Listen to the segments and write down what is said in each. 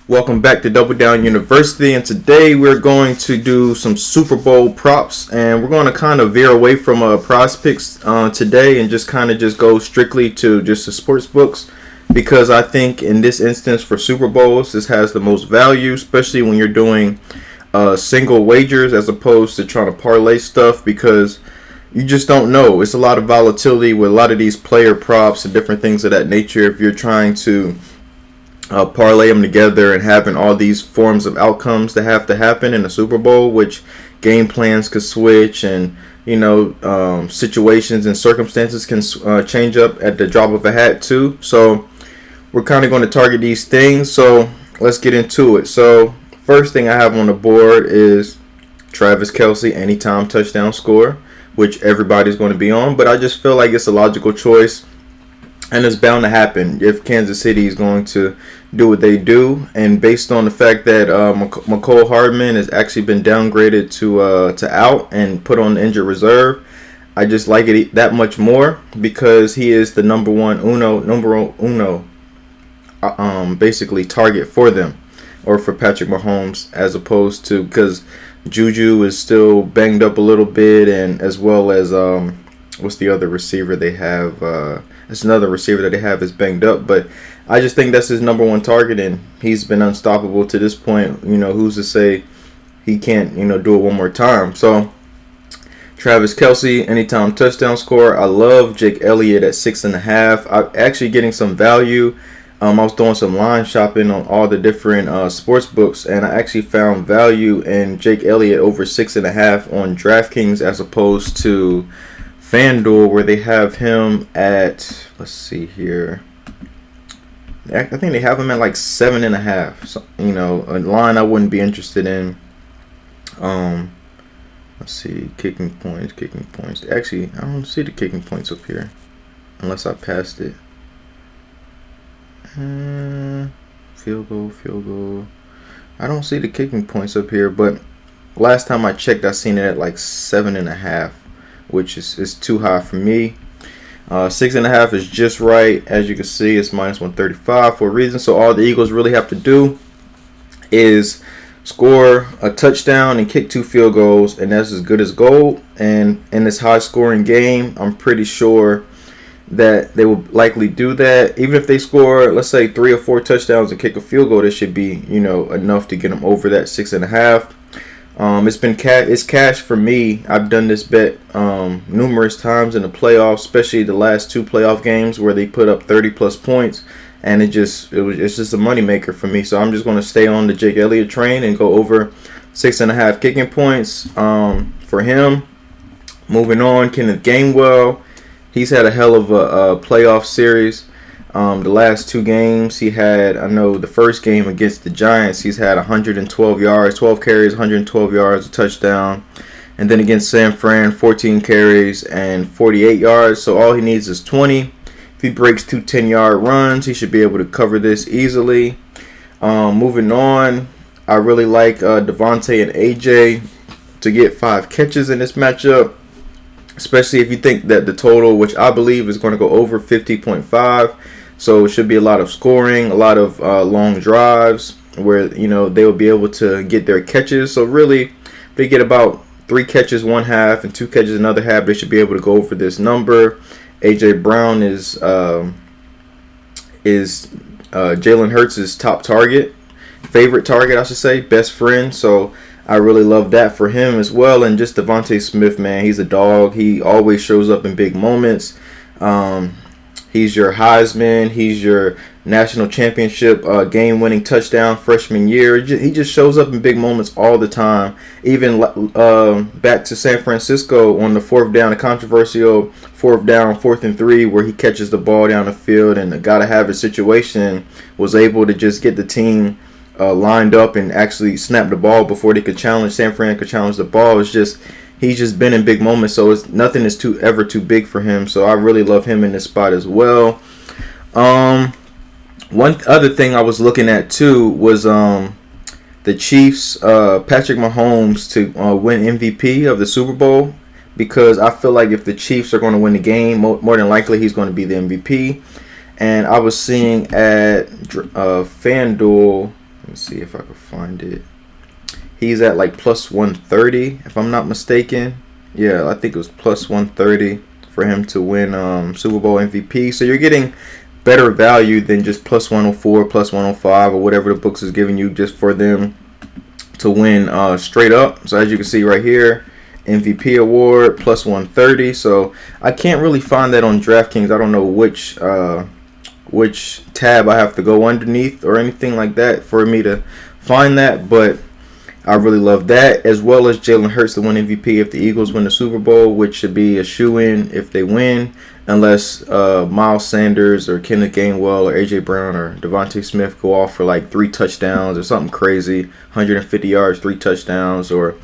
Welcome back to Double Down University, and today we're going to do some Super Bowl props, and we're going to kind of veer away from prize picks today and just kind of just go strictly to just the sports books, because I think in this instance for Super Bowls this has the most value, especially when you're doing single wagers as opposed to trying to parlay stuff, because you just don't know. It's a lot of volatility with a lot of these player props and different things of that nature if you're trying to parlay them together and having all these forms of outcomes that have to happen in the Super Bowl, which game plans could switch, and situations and circumstances can change up at the drop of a hat too. So we're kind of going to target these things. So let's get into it. So first thing I have on the board is Travis Kelce anytime touchdown score, which everybody's going to be on, but I just feel like it's a logical choice. And it's bound to happen if Kansas City is going to do what they do. And based on the fact that McCole Hardman has actually been downgraded to out and put on the injured reserve, I just like it that much more because he is the number uno, basically target for them, or for Patrick Mahomes, as opposed to, because Juju is still banged up a little bit, and as well as what's the other receiver they have? It's another receiver that they have is banged up, but I just think that's his number one target, and he's been unstoppable to this point. Who's to say he can't, do it one more time? So Travis Kelce, anytime touchdown score. I love Jake Elliott at 6.5. I'm actually getting some value. I was doing some line shopping on all the different sports books, and I actually found value in Jake Elliott over 6.5 on DraftKings as opposed to FanDuel, where they have him at, let's see here, I think they have him at like 7.5. So, a line I wouldn't be interested in. Let's see, kicking points. Actually, I don't see the kicking points up here, unless I passed it. Field goal. I don't see the kicking points up here, but last time I checked, I seen it at like 7.5. Which is too high for me. 6.5 is just right. As you can see, it's minus 135 for a reason. So all the Eagles really have to do is score a touchdown and kick 2 field goals, and that's as good as gold. And in this high-scoring game, I'm pretty sure that they will likely do that. Even if they score, let's say, 3 or 4 touchdowns and kick a field goal, this should be, enough to get them over that 6.5. It's cash for me. I've done this bet numerous times in the playoffs, especially the last 2 playoff games where they put up 30 plus points, and it's just a moneymaker for me. So I'm just going to stay on the Jake Elliott train and go over 6.5 kicking points for him. Moving on, Kenneth Gainwell. He's had a hell of a playoff series. The last 2 games he had, I know the first game against the Giants, he's had 112 yards, 12 carries, 112 yards, a touchdown. And then against San Fran, 14 carries and 48 yards. So all he needs is 20. If he breaks 2 10-yard runs, he should be able to cover this easily. Moving on, I really like Devontae and AJ to get 5 catches in this matchup, especially if you think that the total, which I believe is going to go over 50.5. So it should be a lot of scoring, a lot of long drives where, they will be able to get their catches. So really, if they get about 3 catches one half and 2 catches another half, they should be able to go over this number. AJ Brown is Jalen Hurts' top target, favorite target, I should say, best friend. So I really love that for him as well. And just Devontae Smith, man, he's a dog. He always shows up in big moments. He's your Heisman. He's your national championship game-winning touchdown freshman year. He just shows up in big moments all the time. Even back to San Francisco on the 4th down, the controversial 4th down, 4th and 3, where he catches the ball down the field and the gotta-have-it situation, was able to just get the team lined up and actually snap the ball before they could challenge. San Fran could challenge the ball. It's just, he's just been in big moments, so nothing is ever too big for him. So I really love him in this spot as well. One other thing I was looking at too was the Chiefs, Patrick Mahomes to win MVP of the Super Bowl, because I feel like if the Chiefs are going to win the game, more than likely he's going to be the MVP. And I was seeing at FanDuel, Let me see if I can find it. He's at like plus 130, if I'm not mistaken. Yeah, I think it was plus 130 for him to win Super Bowl MVP. So you're getting better value than just plus 104, plus 105, or whatever the books is giving you just for them to win straight up. So as you can see right here, MVP award plus 130. So I can't really find that on DraftKings. I don't know which tab I have to go underneath or anything like that for me to find that, but I really love that, as well as Jalen Hurts to win MVP if the Eagles win the Super Bowl, which should be a shoo-in if they win, unless Miles Sanders or Kenneth Gainwell or A.J. Brown or Devontae Smith go off for like 3 touchdowns or something crazy, 150 yards, 3 touchdowns, or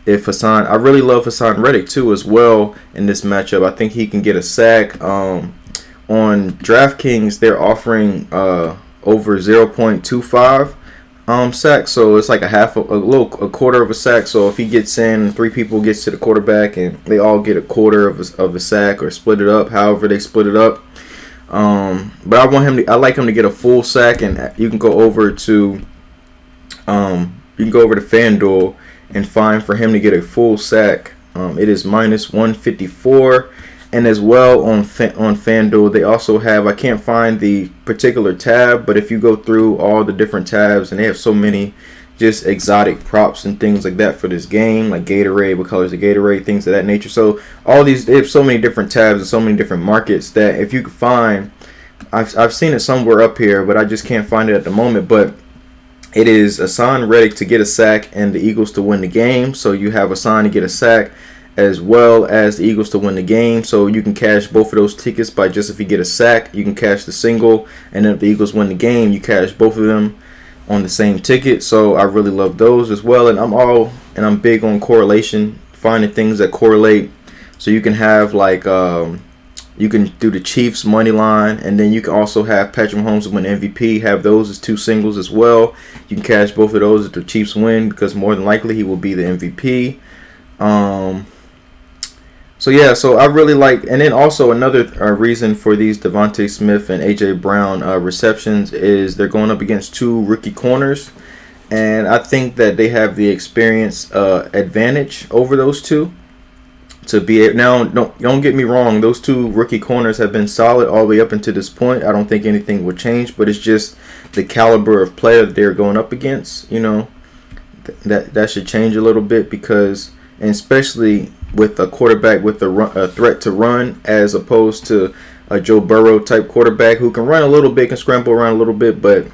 if I really love Hassan Reddick too as well in this matchup. I think he can get a sack. On DraftKings, they're offering over 0.25 sack, so it's like a quarter of a sack. So if he gets in, 3 people gets to the quarterback, and they all get a quarter of a sack, or split it up, however they split it up. But I like him to get a full sack, and you can go over to FanDuel and find for him to get a full sack. It is minus 154. And as well on FanDuel, they also have, I can't find the particular tab, but if you go through all the different tabs, and they have so many just exotic props and things like that for this game, like Gatorade, what colors of Gatorade, things of that nature. So all these, they have so many different tabs and so many different markets that if you could find, I've seen it somewhere up here, but I just can't find it at the moment, but it is Hassan Reddick to get a sack and the Eagles to win the game. So you have Hassan to get a sack, as well as the Eagles to win the game. So you can cash both of those tickets by just, if you get a sack, you can cash the single, and then if the Eagles win the game, you cash both of them on the same ticket. So I really love those as well, and I'm big on correlation, finding things that correlate. So you can have like you can do the Chiefs money line, and then you can also have Patrick Mahomes win MVP, have those as 2 singles as well. You can cash both of those if the Chiefs win, because more than likely he will be the MVP. So yeah, so I really like, and then also another reason for these Devontae Smith and A.J. Brown receptions is they're going up against 2 rookie corners, and I think that they have the experience advantage over those two. To be now, don't get me wrong, those 2 rookie corners have been solid all the way up until this point. I don't think anything will change, but it's just the caliber of player that they're going up against. You know, that should change a little bit, because, and especially with a quarterback with a threat to run, as opposed to a Joe Burrow type quarterback who can run a little bit, can scramble around a little bit, but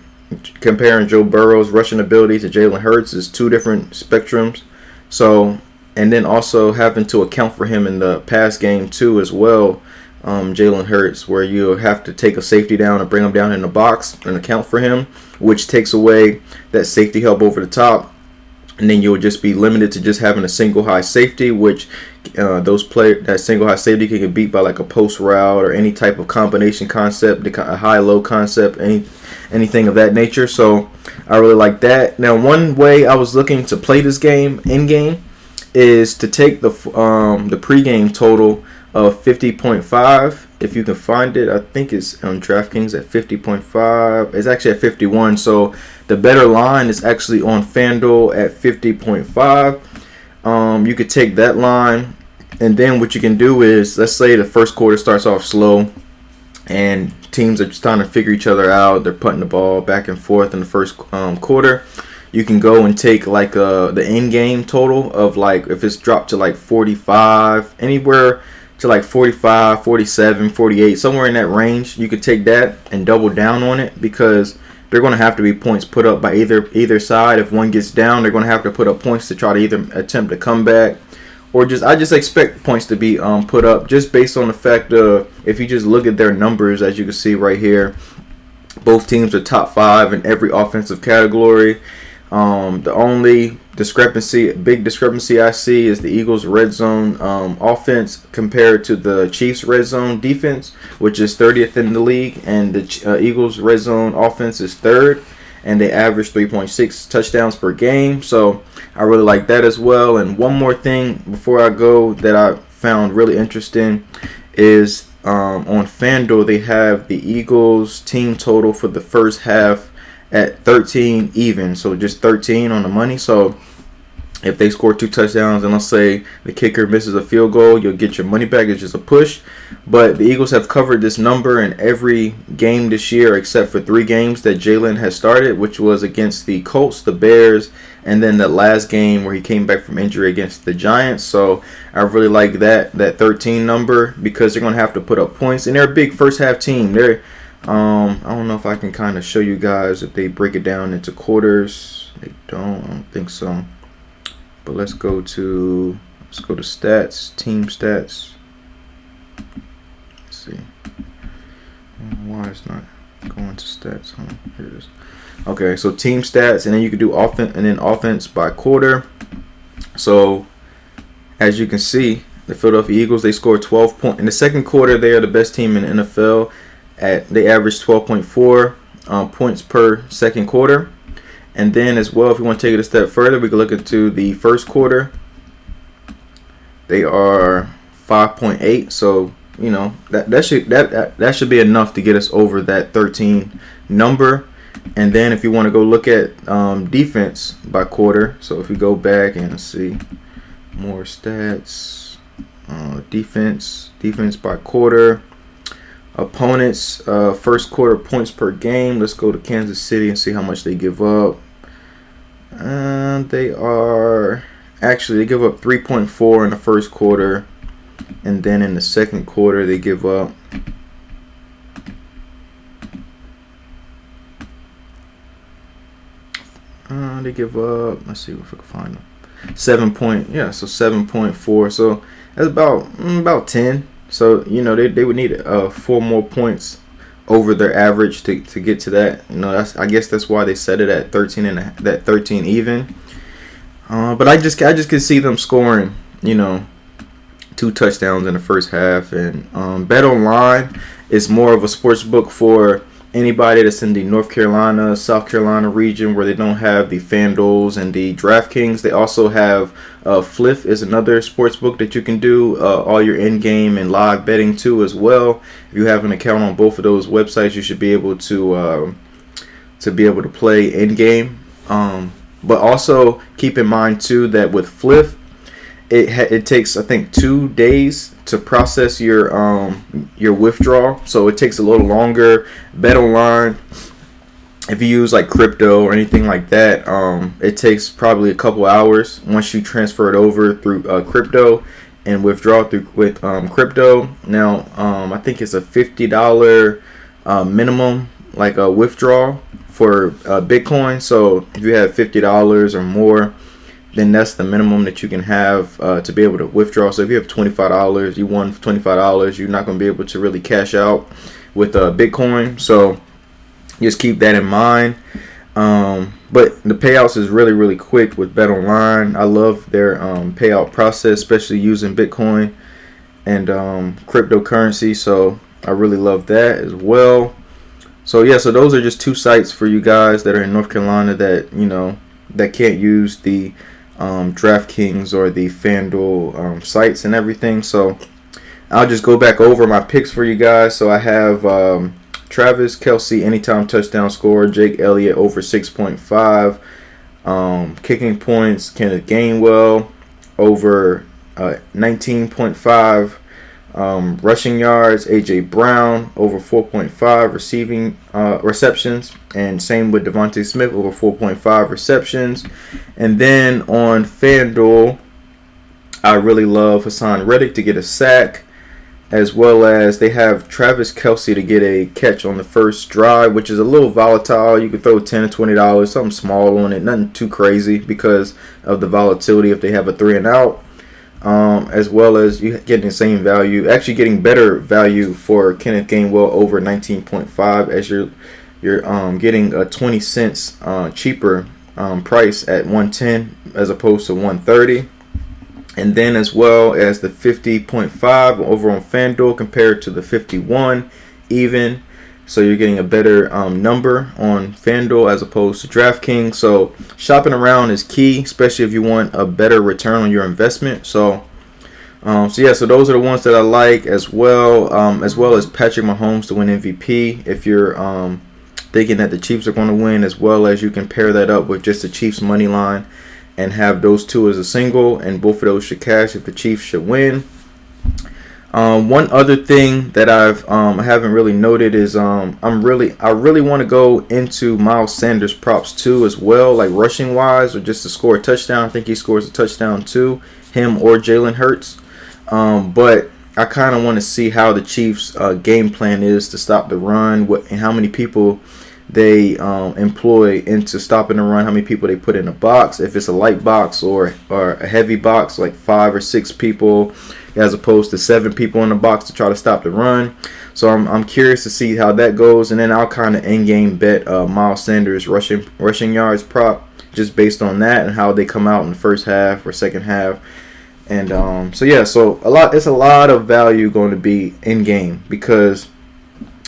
comparing Joe Burrow's rushing ability to Jalen Hurts is 2 different spectrums. So, and then also having to account for him in the pass game too as well, Jalen Hurts, where you have to take a safety down and bring him down in the box and account for him, which takes away that safety help over the top. And then you'll just be limited to just having a single high safety, which that single high safety can get beat by like a post route or any type of combination concept, a high-low concept, anything of that nature. So I really like that. Now, one way I was looking to play this game in-game is to take the pregame total of 50.5. If you can find it, I think it's on DraftKings at 50.5. It's actually at 51. So the better line is actually on FanDuel at 50.5. You could take that line, and then what you can do is, let's say the first quarter starts off slow, and teams are just trying to figure each other out. They're putting the ball back and forth in the first quarter. You can go and take like the in-game total of, like, if it's dropped to like 45, anywhere to like 45, 47, 48, somewhere in that range. You could take that and double down on it, because they're going to have to be points put up by either side. If one gets down, they're going to have to put up points to try to either attempt to come back, or I just expect points to be put up, just based on the fact of, if you just look at their numbers, as you can see right here, both teams are top 5 in every offensive category. The only big discrepancy I see is the Eagles' red zone offense compared to the Chiefs' red zone defense, which is 30th in the league, and the Eagles' red zone offense is 3rd, and they average 3.6 touchdowns per game. So I really like that as well. And one more thing before I go that I found really interesting is on FanDuel, they have the Eagles team total for the first half at 13 even, so just 13 on the money. So if they score 2 touchdowns and let's say the kicker misses a field goal, you'll get your money back. It's just a push. But the Eagles have covered this number in every game this year except for 3 games that Jalen has started, which was against the Colts, the Bears, and then the last game where he came back from injury against the Giants. So I really like that 13 number because they're going to have to put up points. And they're a big first half team. They're I don't know if I can kind of show you guys if they break it down into quarters. They don't. I don't think so. But let's go to stats, team stats. Let's see. Why it's not going to stats? Here it is. Okay, so team stats, and then you can do offense, and then offense by quarter. So as you can see, the Philadelphia Eagles, they scored 12 points in the second quarter. They are the best team in the NFL. They averaged 12.4 points per second quarter. And then as well, if you want to take it a step further, we can look into the first quarter. They are 5.8. So, you know, that should be enough to get us over that 13 number. And then if you want to go look at defense by quarter. So if we go back and see more stats, defense by quarter. Opponents first quarter points per game. Let's go to Kansas City and see how much they give up. They give up 3.4 in the first quarter, and then in the second quarter they give up let's see if I can find them. 7.4. So that's about 10. So, you know, they would need 4 more points over their average to get to that. You know, I guess that's why they set it at 13 and that 13 even. But I just could see them scoring, you know, 2 touchdowns in the first half. And BetOnline is more of a sports book for anybody that's in the North Carolina, South Carolina region where they don't have the FanDuels and the DraftKings. They also have Fliff is another sports book that you can do all your in-game and live betting too as well. If you have an account on both of those websites, you should be able to play in-game. But also keep in mind too that with Fliff, it takes I think 2 days to process your withdrawal, so it takes a little longer. BetOnline, if you use like crypto or anything like that, it takes probably a couple hours once you transfer it over through crypto and withdraw with crypto. Now I think it's a $50 minimum like a withdrawal for Bitcoin. So if you have $50 or more, then that's the minimum that you can have to be able to withdraw. So if you have $25, you won $25, you're not going to be able to really cash out with Bitcoin. So just keep that in mind. But the payouts is really, really quick with BetOnline. I love their payout process, especially using Bitcoin and cryptocurrency. So I really love that as well. So yeah, so those are just 2 sites for you guys that are in North Carolina that, you know, that can't use the DraftKings or the FanDuel sites and everything. So I'll just go back over my picks for you guys. So I have Travis Kelce anytime touchdown score, Jake Elliott over 6.5, kicking points, Kenneth Gainwell over 19.5, rushing yards, AJ Brown over 4.5 receiving receptions, and same with Devontae Smith over 4.5 receptions. And then on FanDuel, I really love Hassan Reddick to get a sack, as well as they have Travis Kelce to get a catch on the first drive, which is a little volatile. You could throw $10 or $20, something small on it, nothing too crazy because of the volatility if they have a 3 and out. As well as you getting the same value, actually getting better value for Kenneth Gainwell over 19.5 as you're getting a 20 cents cheaper price at 110 as opposed to 130. And then as well as the 50.5 over on FanDuel compared to the 51 even. So you're getting a better number on FanDuel as opposed to DraftKings. So shopping around is key, especially if you want a better return on your investment. So so those are the ones that I like as well as Patrick Mahomes to win MVP. If you're thinking that the Chiefs are going to win, as well as you can pair that up with just the Chiefs money line and have those two as a single, and both of those should cash if the Chiefs should win. One other thing that I haven't really noted is I really want to go into Miles Sanders props too as well, like rushing wise or just to score a touchdown. I think he scores a touchdown too, him or Jalen Hurts. But I kind of want to see how the Chiefs' game plan is to stop the run, and how many people they employ into stopping the run, how many people they put in a box, if it's a light box or a heavy box, like 5 or 6 people as opposed to 7 people in the box to try to stop the run. So I'm curious to see how that goes, and then I'll kind of in-game bet Miles Sanders rushing yards prop just based on that and how they come out in the first half or second half. And so it's a lot of value going to be in game, because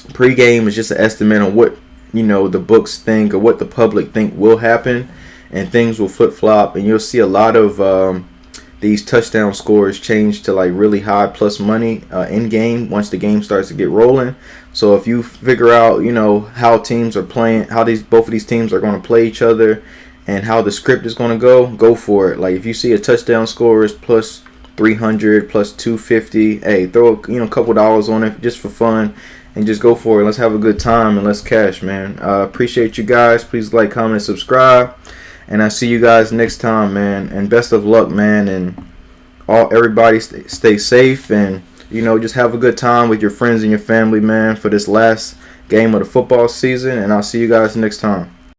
pregame is just an estimate on what the books think or what the public think will happen, and things will flip-flop, and you'll see a lot of these touchdown scores change to like really high plus money in game once the game starts to get rolling. So if you figure out how teams are playing, how both of these teams are going to play each other, and how the script is going to go for it. Like if you see a touchdown score is plus 300, plus 250, hey, throw a couple dollars on it just for fun and just go for it. Let's have a good time and let's cash, man. Appreciate you guys. Please like, comment, and subscribe. And I see you guys next time, man. And best of luck, man. And everybody stay safe, and just have a good time with your friends and your family, man, for this last game of the football season. And I'll see you guys next time.